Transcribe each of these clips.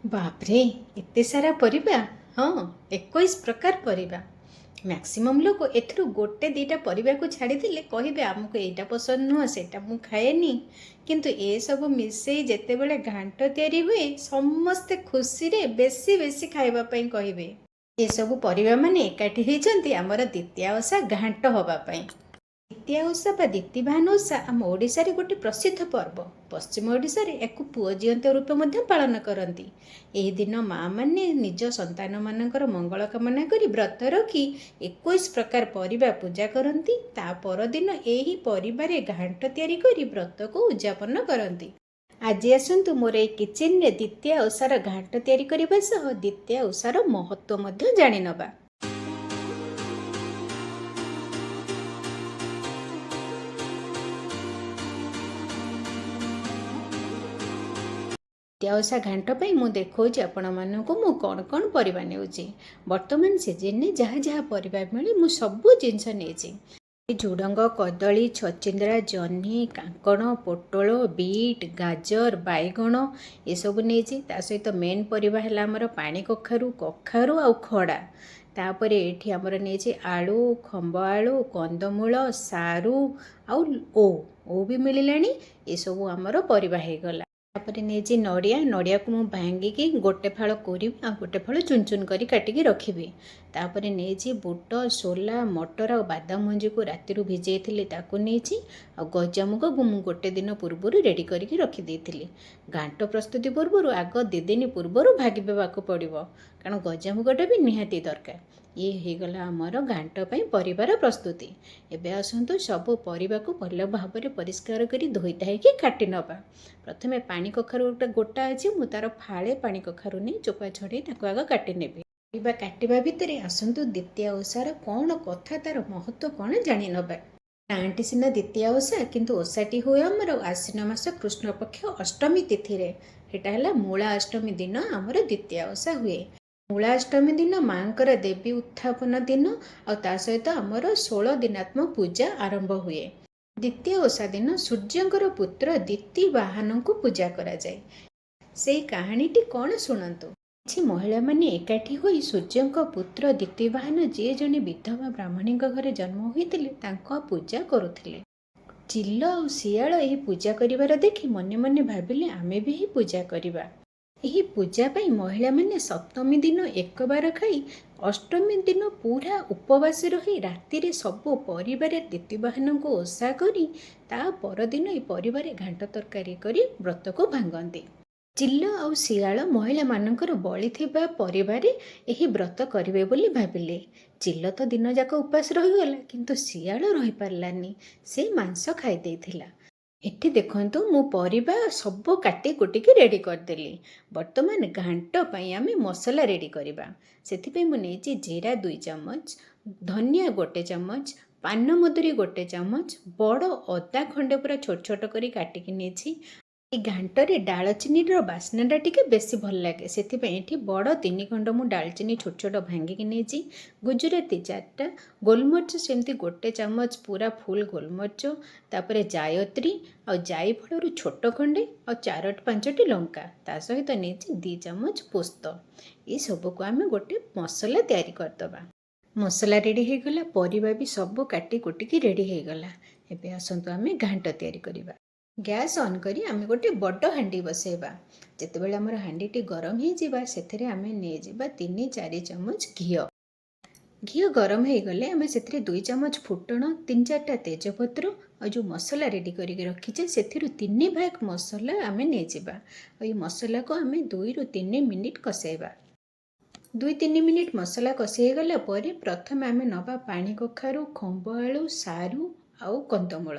ବାପରେ ଏତେ ସାରା ପରିବା। ହଁ, 21 ପ୍ରକାର ପରିବା। ମ୍ୟାକ୍ସିମମ୍ ଲୋକ ଏଥିରୁ ଗୋଟେ ଦୁଇଟା ପରିବାକୁ ଛାଡ଼ିଦେଲେ କହିବେ ଆମକୁ ଏଇଟା ପସନ୍ଦ ନୁହଁ, ସେଇଟା ମୁଁ ଖାଏନି। କିନ୍ତୁ ଏସବୁ ମିଶେଇ ଯେତେବେଳେ ଘାଣ୍ଟ ତିଆରି ହୁଏ ସମସ୍ତେ ଖୁସିରେ ବେଶୀ ବେଶୀ ଖାଇବା ପାଇଁ କହିବେ। ଏସବୁ ପରିବା ମାନେ ଏକାଠି ହେଇଛନ୍ତି ଆମର ଦ୍ୱିତୀୟା ଓଷା ଘାଣ୍ଟ ହବା ପାଇଁ। ଦ୍ୱିତୀୟା ଓଷା ବା ଦ୍ୱିତୀବାହନ ଓଷା ଆମ ଓଡ଼ିଶାରେ ଗୋଟେ ପ୍ରସିଦ୍ଧ ପର୍ବ। ପଶ୍ଚିମ ଓଡ଼ିଶାରେ ଏହାକୁ ପୁଅ ଝିଅନ୍ତେ ରୂପେ ମଧ୍ୟ ପାଳନ କରନ୍ତି। ଏହି ଦିନ ମାଆମାନେ ନିଜ ସନ୍ତାନମାନଙ୍କର ମଙ୍ଗଳ କାମନା କରି ବ୍ରତ ରଖି 21 ପ୍ରକାର ପରିବା ପୂଜା କରନ୍ତି। ତା ପରଦିନ ଏହି ପରିବାରେ ଘାଣ୍ଟ ତିଆରି କରି ବ୍ରତକୁ ଉଦ୍ଯାପନ କରନ୍ତି। ଆଜି ଆସନ୍ତୁ ମୋର ଏହି କିଚେନରେ ଦ୍ୱିତୀୟା ଓଷାର ଘାଣ୍ଟ ତିଆରି କରିବା ସହ ଦ୍ୱିତୀୟା ଓଷାର ମହତ୍ତ୍ୱ ମଧ୍ୟ ଜାଣିନେବା। ଦ୍ୱିତୀୟା ଓଷା ଘାଣ୍ଟ ପାଇଁ ମୁଁ ଦେଖାଉଛି ଆପଣମାନଙ୍କୁ ମୁଁ କ'ଣ କ'ଣ ପରିବା ନେଉଛି। ବର୍ତ୍ତମାନ ସିଜନରେ ଯାହା ଯାହା ପରିବା ମିଳେ ମୁଁ ସବୁ ଜିନିଷ ନେଇଛି। ଝୁଡ଼ଙ୍ଗ, କଦଳୀ, ଛଚିନ୍ଦ୍ରା, ଜହ୍ନି, କାଙ୍କଣ, ପୋଟଳ, ବିଟ୍, ଗାଜର, ବାଇଗଣ ଏସବୁ ନେଇଛି। ତା ସହିତ ମେନ୍ ପରିବା ହେଲା ଆମର ପାଣି କଖାରୁ ଆଉ ଖଡ଼ା। ତାପରେ ଏଠି ଆମର ନେଇଛି ଆଳୁ, ଖମ୍ବ ଆଳୁ, କନ୍ଦମୂଳ, ସାରୁ ଆଉ ଓଉ ବି ମିଳିଲାଣି। ଏସବୁ ଆମର ପରିବା ହେଇଗଲା। ତାପରେ ନେଇଛି ନଡ଼ିଆକୁ ମୁଁ ଭାଙ୍ଗିକି ଗୋଟେ ଫାଳ କୋରିବି ଆଉ ଗୋଟେ ଫାଳ ଚୁନ ଚୁନ କରି କାଟିକି ରଖିବି। ତାପରେ ନେଇଛି ବୁଟ, ସୋଲା, ମଟର ଆଉ ବାଦାମ ମଞ୍ଜିକୁ ରାତିରୁ ଭିଜେଇଥିଲି ତାକୁ ନେଇଛି। ଆଉ ଗଜାମୁଗକୁ ମୁଁ ଗୋଟେ ଦିନ ପୂର୍ବରୁ ରେଡ଼ି କରିକି ରଖିଦେଇଥିଲି। ଘାଣ୍ଟ ପ୍ରସ୍ତୁତି ପୂର୍ବରୁ ଆଗ 2 ଦିନ ପୂର୍ବରୁ ଭାଗିବାକୁ ପଡ଼ିବ, କାରଣ ଗଜାମୁଗଟା ବି ନିହାତି ଦରକାର। ଇଏ ହେଇଗଲା ଆମର ଘାଣ୍ଟ ପାଇଁ ପରିବାର ପ୍ରସ୍ତୁତି। ଏବେ ଆସନ୍ତୁ ସବୁ ପରିବାକୁ ଭଲ ଭାବରେ ପରିଷ୍କାର କରି ଧୋଇ ଧାଇକି କାଟି ନେବା। ପ୍ରଥମେ ପାଣି କଖାରୁ ଗୋଟା ଅଛି, ମୁଁ ତାର ଫାଳେ ପାଣି କଖାରୁ ନେଇ ଚୋପା ଛଡ଼େଇ ତାକୁ ଆଗ କାଟି ନେବି। ପରିବା କାଟିବା ଭିତରେ ଆସନ୍ତୁ ଦ୍ୱିତୀୟା ଓଷାର କ'ଣ କଥା, ତାର ମହତ୍ତ୍ୱ କ'ଣ ଜାଣିନେବା। ନାଁଟି ସିନା ଦ୍ୱିତୀୟା ଓଷା, କିନ୍ତୁ ଓଷାଟି ହୁଏ ଆମର ଆଶ୍ୱିନ ମାସ କୃଷ୍ଣପକ୍ଷ ଅଷ୍ଟମୀ ତିଥିରେ। ସେଟା ହେଲା ମୂଳା ଅଷ୍ଟମୀ ଦିନ ଆମର ଦ୍ୱିତୀୟା ଓଷା ହୁଏ। ମୂଳା ଅଷ୍ଟମୀ ଦିନ ମାଙ୍କର ଦେବୀ ଉତ୍ଥାପନ ଦିନ, ଆଉ ତା ସହିତ ଆମର 16 ଦିନାତ୍ମକ ପୂଜା ଆରମ୍ଭ ହୁଏ। ଦ୍ୱିତୀୟ ଓଷା ଦିନ ସୂର୍ଯ୍ୟଙ୍କର ପୁତ୍ର ଦ୍ୱିତୀବାହନଙ୍କୁ ପୂଜା କରାଯାଏ। ସେଇ କାହାଣୀଟି କ'ଣ ଶୁଣନ୍ତୁ। କିଛି ମହିଳାମାନେ ଏକାଠି ହୋଇ ସୂର୍ଯ୍ୟଙ୍କ ପୁତ୍ର ଦ୍ୱିତୀବାହନ, ଯିଏ ଜଣେ ବିଧବା ବ୍ରାହ୍ମଣୀଙ୍କ ଘରେ ଜନ୍ମ ହୋଇଥିଲେ, ତାଙ୍କ ପୂଜା କରୁଥିଲେ। ଚିଲ ଆଉ ଶିଆଳ ଏହି ପୂଜା କରିବାର ଦେଖି ମନେ ମନେ ଭାବିଲେ ଆମେ ବି ଏହି ପୂଜା କରିବା। ଏହି ପୂଜା ପାଇଁ ମହିଳାମାନେ ସପ୍ତମୀ ଦିନ ଏକବାର ଖାଇ ଅଷ୍ଟମୀ ଦିନ ପୁରା ଉପବାସ ରହି ରାତିରେ ସବୁ ପରିବାରେ ଦ୍ୱିତୀବାହନଙ୍କୁ ଓଷା କରି ତା ପରଦିନ ଏହି ପରିବାରେ ଘାଣ୍ଟ ତରକାରୀ କରି ବ୍ରତକୁ ଭାଙ୍ଗନ୍ତି। ଚିଲ ଆଉ ଶିଆଳ ମହିଳାମାନଙ୍କର ବଳିଥିବା ପରିବାରେ ଏହି ବ୍ରତ କରିବେ ବୋଲି ଭାବିଲେ। ଚିଲ ତ ଦିନ ଯାକ ଉପାସ ରହିଗଲା, କିନ୍ତୁ ଶିଆଳ ରହିପାରିଲାନି। ସେ ମାଂସ ଖାଇ ଦେଇଥିଲା। ଏଠି ଦେଖନ୍ତୁ ମୁଁ ପରିବା ସବୁ କାଟି କୁଟିକି ରେଡ଼ି କରିଦେଲି। ବର୍ତ୍ତମାନ ଘାଣ୍ଟ ପାଇଁ ଆମେ ମସଲା ରେଡ଼ି କରିବା। ସେଥିପାଇଁ ମୁଁ ନେଇଛି ଜିରା 2 ଚାମଚ, ଧନିଆ 1 ଚାମଚ, ପାନମଧୁରୀ 1 ଚାମଚ, ବଡ଼ ଅଦା ଖଣ୍ଡେ ପୁରା ଛୋଟ ଛୋଟ କରି କାଟିକି ନେଇଛି। এই ଘାଣ୍ଟରେ ଡାଳଚିନିର ବାସ୍ନାଟା ଟିକେ ବେଶୀ ଭଲ ଲାଗେ, ସେଥିପାଇଁ ଏଠି ବଡ଼ 3 ଖଣ୍ଡ ମୁଁ ଡାଳଚିନି ଛୋଟ ଛୋଟ ଭାଙ୍ଗିକି ନେଇଛି। ଗୁଜୁରାତି 4ଟା, ଗୋଲମରିଚ ସେମିତି 1 ଚାମଚ ପୁରା ଫୁଲ୍ ଗୋଲମରିଚ, ତାପରେ ଜାୟତ୍ରୀ ଆଉ ଜାଇଫଳରୁ ଛୋଟ ଖଣ୍ଡେ ଆଉ 4-5ଟି ଲଙ୍କା, ତା ସହିତ ନେଇଛି 2 ଚାମଚ ପୋସ୍ତ। ଏସବୁକୁ ଆମେ ଗୋଟେ ମସଲା ତିଆରି କରିଦେବା। ମସଲା ରେଡ଼ି ହେଇଗଲା, ପରିବା ବି ସବୁ କାଟି କୁଟିକି ରେଡ଼ି ହେଇଗଲା। ଏବେ ଆସନ୍ତୁ ଆମେ ଘାଣ୍ଟ ତିଆରି କରିବା। ଗ୍ୟାସ୍ ଅନ୍ କରି ଆମେ ଗୋଟେ ବଡ଼ ହାଣ୍ଡି ବସାଇବା। ଯେତେବେଳେ ଆମର ହାଣ୍ଡିଟି ଗରମ ହେଇଯିବା, ସେଥିରେ ଆମେ ନେଇଯିବା 3-4 ଚାମଚ ଘିଅ। ଘିଅ ଗରମ ହେଇଗଲେ ଆମେ ସେଥିରେ 2 ଚାମଚ ଫୁଟଣ, 3-4ଟା ତେଜପତ୍ର ଆଉ ଯେଉଁ ମସଲା ରେଡ଼ି କରିକି ରଖିଛେ ସେଥିରୁ 3 ଭାଗ ମସଲା ଆମେ ନେଇଯିବା। ଆଉ ଏହି ମସଲାକୁ ଆମେ 2-3 ମିନିଟ୍ କଷାଇବା। 2-3 ମିନିଟ୍ ମସଲା କଷି ହେଇଗଲା ପରେ ପ୍ରଥମେ ଆମେ ନେବା ପାଣି କଖାରୁ, ଖମ୍ବ ଆଳୁ, ସାରୁ ଆଉ କନ୍ଦମୂଳ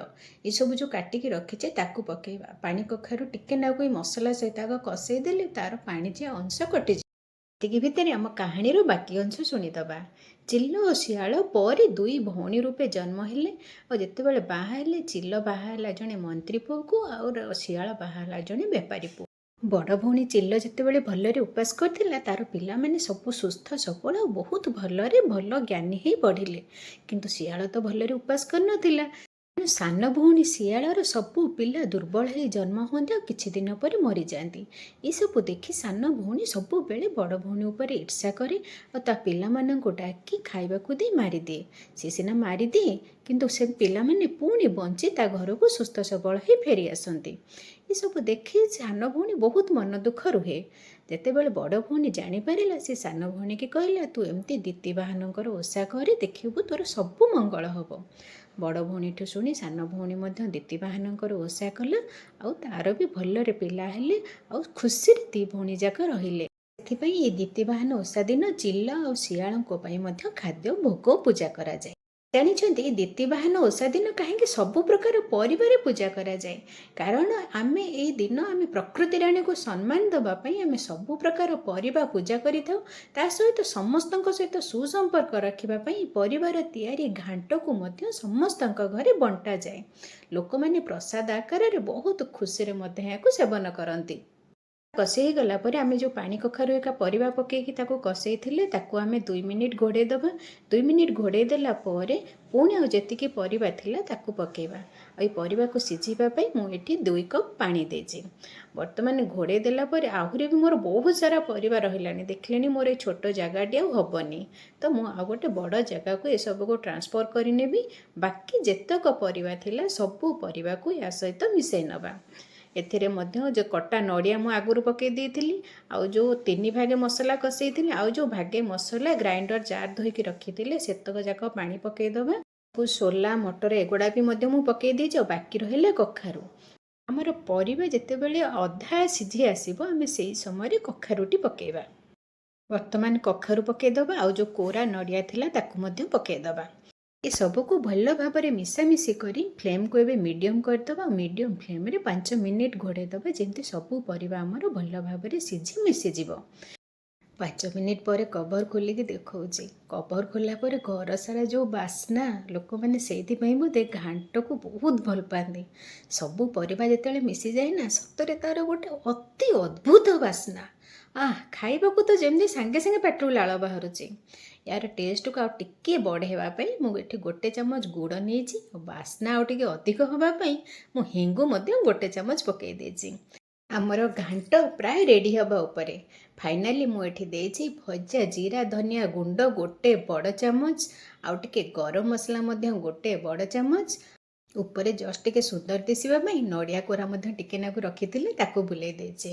ଏସବୁ ଯେଉଁ କାଟିକି ରଖିଛେ ତାକୁ ପକାଇବା। ପାଣି କଖାରୁ ଟିକେ ନାକୁ ମସଲା ସହିତ ଆଗ କଷେଇ ଦେଲେ ତାର ପାଣିଚିଆ ଅଂଶ କଟିଯିବ। ଏତିକି ଭିତରେ ଆମ କାହାଣୀର ବାକି ଅଂଶ ଶୁଣିଦେବା। ଚିଲ ଓ ଶିଆଳ ପରେ 2 ଭଉଣୀ ରୂପେ ଜନ୍ମ ହେଲେ, ଆଉ ଯେତେବେଳେ ବାହା ହେଲେ ଚିଲ ବାହା ହେଲା ଜଣେ ମନ୍ତ୍ରୀ ପୁଅକୁ ଆଉ ଶିଆଳ ବାହା ହେଲା ଜଣେ ବେପାରୀ ପୁଅ। ବଡ଼ ଭଉଣୀ ଚିଲ ଯେତେବେଳେ ଭଲରେ ଉପାସ କରିଥିଲା, ତାର ପିଲାମାନେ ସବୁ ସୁସ୍ଥ ସବଳ ଆଉ ବହୁତ ଭଲ ଜ୍ଞାନୀ ହେଇ ବଢ଼ିଲେ। କିନ୍ତୁ ଶିଆଳ ତ ଭଲରେ ଉପାସ କରିନଥିଲା। ତେଣୁ ସାନ ଭଉଣୀ ଶିଆଳର ସବୁ ପିଲା ଦୁର୍ବଳ ହେଇ ଜନ୍ମ ହୁଅନ୍ତି ଆଉ କିଛି ଦିନ ପରେ ମରିଯାଆନ୍ତି। ଏସବୁ ଦେଖି ସାନ ଭଉଣୀ ସବୁବେଳେ ବଡ଼ ଭଉଣୀ ଉପରେ ଈର୍ଷା କରେ ଆଉ ତା ପିଲାମାନଙ୍କୁ ଡାକି ଖାଇବାକୁ ଦେଇ ମାରିଦିଏ। ସେ ସିନା ମାରିଦିଏ କିନ୍ତୁ ସେ ପିଲାମାନେ ପୁଣି ବଞ୍ଚି ତା ଘରକୁ ସୁସ୍ଥ ସବଳ ହେଇ ଫେରି ଆସନ୍ତି। ଏସବୁ ଦେଖି ସାନ ଭଉଣୀ ବହୁତ ମନ ଦୁଃଖ ରୁହେ। ଯେତେବେଳେ ବଡ଼ ଭଉଣୀ ଜାଣିପାରିଲା ସେ ସାନ ଭଉଣୀକି କହିଲା, ତୁ ଏମିତି ଦିତିବାହନଙ୍କର ଓଷା କରି ଦେଖିବୁ ତୋର ସବୁ ମଙ୍ଗଳ ହେବ। ବଡ଼ ଭଉଣୀଠୁ ଶୁଣି ସାନ ଭଉଣୀ ମଧ୍ୟ ଦିତିବାହନଙ୍କର ଓଷା କଲା ଆଉ ତାର ବି ଭଲରେ ପିଲା ହେଲେ ଆଉ ଖୁସିରେ ଦି ଭଉଣୀ ଯାକ ରହିଲେ। ସେଥିପାଇଁ ଏହି ଦିତିବାହନ ଓଷା ଦିନ ଚିଲ ଆଉ ଶିଆଳଙ୍କ ପାଇଁ ମଧ୍ୟ ଖାଦ୍ୟ ଭୋଗ ପୂଜା କରାଯାଏ। ଜାଣିଛନ୍ତି ଦିତିବାହନ ଓଷା ଦିନ କାହିଁକି ସବୁ ପ୍ରକାର ପରିବାରେ ପୂଜା କରାଯାଏ? କାରଣ ଆମେ ପ୍ରକୃତି ରାଣୀକୁ ସମ୍ମାନ ଦେବା ପାଇଁ ଆମେ ସବୁ ପ୍ରକାର ପରିବା ପୂଜା କରିଥାଉ। ତା ସହିତ ସମସ୍ତଙ୍କ ସହିତ ସୁସମ୍ପର୍କ ରଖିବା ପାଇଁ ପରିବାର ତିଆରି ଘାଣ୍ଟକୁ ମଧ୍ୟ ସମସ୍ତଙ୍କ ଘରେ ବଣ୍ଟାଯାଏ। ଲୋକମାନେ ପ୍ରସାଦ ଆକାରରେ ବହୁତ ଖୁସିରେ ମଧ୍ୟ ଏହାକୁ ସେବନ କରନ୍ତି। କଷି ହେଇଗଲା ପରେ ଆମେ ଯେଉଁ ପାଣି କଖାରୁ ଏକା ପରିବା ପକେଇକି ତାକୁ କଷେଇଥିଲେ ତାକୁ ଆମେ 2 ମିନିଟ୍ ଘୋଡ଼େଇ ଦେବା। 2 ମିନିଟ୍ ଘୋଡ଼େଇ ଦେଲା ପରେ ପୁଣି ଆଉ ଯେତିକି ପରିବା ଥିଲା ତାକୁ ପକେଇବା। ଆଉ এই ପରିବାକୁ ସିଝିବା ପାଇଁ ମୁଁ ଏଠି 2 କପ୍ ପାଣି ଦେଇଛି। ବର୍ତ୍ତମାନ ଘୋଡ଼େଇ ଦେଲା ପରେ ଆହୁରି ବି ମୋର ବହୁତ ସାରା ପରିବା ରହିଲାଣି। ଦେଖିଲେଣି ମୋର ଏଇ ଛୋଟ ଜାଗାଟି ଆଉ ହେବନି, ତ ମୁଁ ଆଉ ଗୋଟେ ବଡ଼ ଜାଗାକୁ ଏସବୁକୁ ଟ୍ରାନ୍ସଫର୍ କରିନେବି। ବାକି ଯେତକ ପରିବା ଥିଲା ସବୁ ପରିବାକୁ ୟା ସହିତ ମିଶାଇ ନେବା। ଏଥିରେ ମଧ୍ୟ ଯେଉଁ କଟା ନଡ଼ିଆ ମୁଁ ଆଗରୁ ପକାଇ ଦେଇଥିଲି, ଆଉ ଯେଉଁ 3 ଭାଗେ ମସଲା କଷେଇଥିଲି, ଆଉ ଯେଉଁ ଭାଗେ ମସଲା ଗ୍ରାଇଣ୍ଡର ଜାର୍ ଧୋଇକି ରଖିଥିଲେ ସେତକ ଯାକ ପାଣି ପକାଇଦେବା। ସୋଲା ମଟର ଏଗୁଡ଼ା ବି ମଧ୍ୟ ମୁଁ ପକାଇ ଦେଇଛି। ଆଉ ବାକି ରହିଲା କଖାରୁ। ଆମର ପରିବା ଯେତେବେଳେ ଅଧା ସିଝି ଆସିବ ଆମେ ସେଇ ସମୟରେ କଖାରୁଟି ପକାଇବା। ବର୍ତ୍ତମାନ କଖାରୁ ପକାଇଦେବା ଆଉ ଯେଉଁ କୋରା ନଡ଼ିଆ ଥିଲା ତାକୁ ମଧ୍ୟ ପକାଇଦେବା। ଏସବୁକୁ ଭଲ ଭାବରେ ମିଶାମିଶି କରି ଫ୍ଲେମ୍କୁ ଏବେ ମିଡ଼ିୟମ୍ କରିଦେବା। ଆଉ ମିଡ଼ିୟମ୍ ଫ୍ଲେମ୍ରେ 5 ମିନିଟ୍ ଘୋଡ଼େଇ ଦେବା ଯେମିତି ସବୁ ପରିବା ଆମର ଭଲ ଭାବରେ ସିଝି ମିଶିଯିବ। 5 ମିନିଟ୍ ପରେ କଭର୍ ଖୋଲିକି ଦେଖାଉଛି। କଭର୍ ଖୋଲିଲା ପରେ ଘର ସାରା ଯେଉଁ ବାସ୍ନା, ଲୋକମାନେ ସେଇଥିପାଇଁ ବୋଧେ ଘାଣ୍ଟକୁ ବହୁତ ଭଲ ପାଆନ୍ତି। ସବୁ ପରିବା ଯେତେବେଳେ ମିଶିଯାଏ ନା ସତରେ ତା'ର ଗୋଟେ ଅତି ଅଦ୍ଭୁତ ବାସ୍ନା। ଖାଇବାକୁ ତ ଯେମିତି ସାଙ୍ଗେ ସାଙ୍ଗେ ପାଟିରୁ ଲାଳ ବାହାରୁଛି। ୟାର ଟେଷ୍ଟକୁ ଆଉ ଟିକେ ବଢ଼େଇବା ପାଇଁ ମୁଁ ଏଠି 1 ଚାମଚ ଗୁଡ଼ ନେଇଛି। ଆଉ ବାସ୍ନା ଆଉ ଟିକେ ଅଧିକ ହେବା ପାଇଁ ମୁଁ ହେଙ୍ଗୁ ମଧ୍ୟ 1 ଚାମଚ ପକାଇ ଦେଇଛି। ଆମର ଘାଣ୍ଟ ପ୍ରାୟ ରେଡ଼ି ହେବା ଉପରେ। ଫାଇନାଲି ମୁଁ ଏଠି ଦେଇଛି ଭଜା ଜିରା ଧନିଆ ଗୁଣ୍ଡ 1 ବଡ଼ ଚାମଚ, ଆଉ ଟିକେ ଗରମ ମସଲା ମଧ୍ୟ 1 ବଡ଼ ଚାମଚ। ଉପରେ ଜଷ୍ଟ ଟିକେ ସୁନ୍ଦର ଦିଶିବା ପାଇଁ ନଡ଼ିଆ କୋରା ମଧ୍ୟ ଟିକେ ନାକୁ ରଖିଥିଲି ତାକୁ ବୁଲେଇ ଦେଇଛି।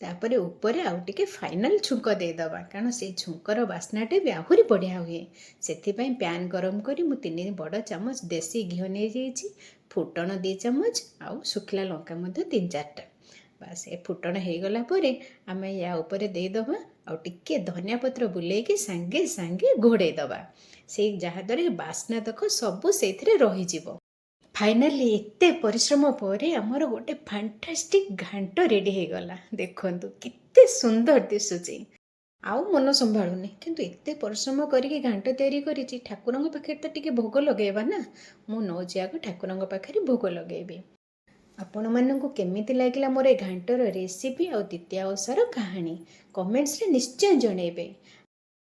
ତାପରେ ଉପରେ ଆଉ ଟିକେ ଫାଇନାଲ ଛୁଙ୍କ ଦେଇଦେବା, କାରଣ ସେଇ ଛୁଙ୍କର ବାସ୍ନାଟା ବି ଆହୁରି ବଢ଼ିଆ ହୁଏ। ସେଥିପାଇଁ ପ୍ୟାନ୍ ଗରମ କରି ମୁଁ 3 ବଡ଼ ଚାମଚ ଦେଶୀ ଘିଅ ନେଇଯାଇଛି। ଫୁଟଣ 2 ଚାମଚ ଆଉ ଶୁଖିଲା ଲଙ୍କା ମଧ୍ୟ 3-4ଟା। ବାସ୍ ଏ ଫୁଟଣ ହେଇଗଲା ପରେ ଆମେ ୟା ଉପରେ ଦେଇଦେବା ଆଉ ଟିକେ ଧନିଆ ପତ୍ର ବୁଲେଇକି ସାଙ୍ଗେ ସାଙ୍ଗେ ଘୋଡ଼େଇ ଦେବା। ସେଇ ଯାହାଦ୍ୱାରା ବାସ୍ନା ତକ ସବୁ ସେଇଥିରେ ରହିଯିବ। ଫାଇନାଲି ଏତେ ପରିଶ୍ରମ ପରେ ଆମର ଗୋଟେ ଫାଣ୍ଟାଷ୍ଟିକ୍ ଘାଣ୍ଟ ରେଡ଼ି ହେଇଗଲା। ଦେଖନ୍ତୁ କେତେ ସୁନ୍ଦର ଦିଶୁଛି। ଆଉ ମନ ସମ୍ଭାଳୁନି, କିନ୍ତୁ ଏତେ ପରିଶ୍ରମ କରିକି ଘାଣ୍ଟ ତିଆରି କରିଛି। ଠାକୁରଙ୍କ ପାଖରେ ତ ଟିକେ ଭୋଗ ଲଗାଇବା ନା। ମୁଁ ନଉଛି ଆଗ ଠାକୁରଙ୍କ ପାଖରେ ଭୋଗ ଲଗାଇବି। ଆପଣମାନଙ୍କୁ କେମିତି ଲାଗିଲା ମୋର ଏ ଘାଣ୍ଟର ରେସିପି ଆଉ ଦ୍ୱିତୀୟା ଓଷାର କାହାଣୀ କମେଣ୍ଟସରେ ନିଶ୍ଚୟ ଜଣାଇବେ।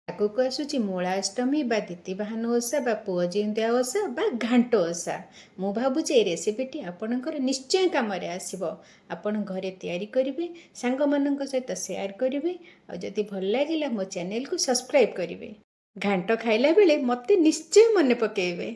ଆଗକୁ ଆସୁଛି ମୂଳାଷ୍ଟମୀ ବା ଦିତିବାହନ ଓଷା ବା ପୁଅ ଜିଉନ୍ତିଆ ଓଷା ବା ଘାଣ୍ଟ ଓଷା। ମୁଁ ଭାବୁଛି ଏ ରେସିପିଟି ଆପଣଙ୍କର ନିଶ୍ଚୟ କାମରେ ଆସିବ। ଆପଣ ଘରେ ତିଆରି କରିବେ, ସାଙ୍ଗମାନଙ୍କ ସହିତ ସେୟାର କରିବେ, ଆଉ ଯଦି ଭଲ ଲାଗିଲା ମୋ ଚ୍ୟାନେଲକୁ ସବସ୍କ୍ରାଇବ୍ କରିବେ। ଘାଣ୍ଟ ଖାଇଲା ବେଳେ ମୋତେ ନିଶ୍ଚୟ ମନେ ପକାଇବେ।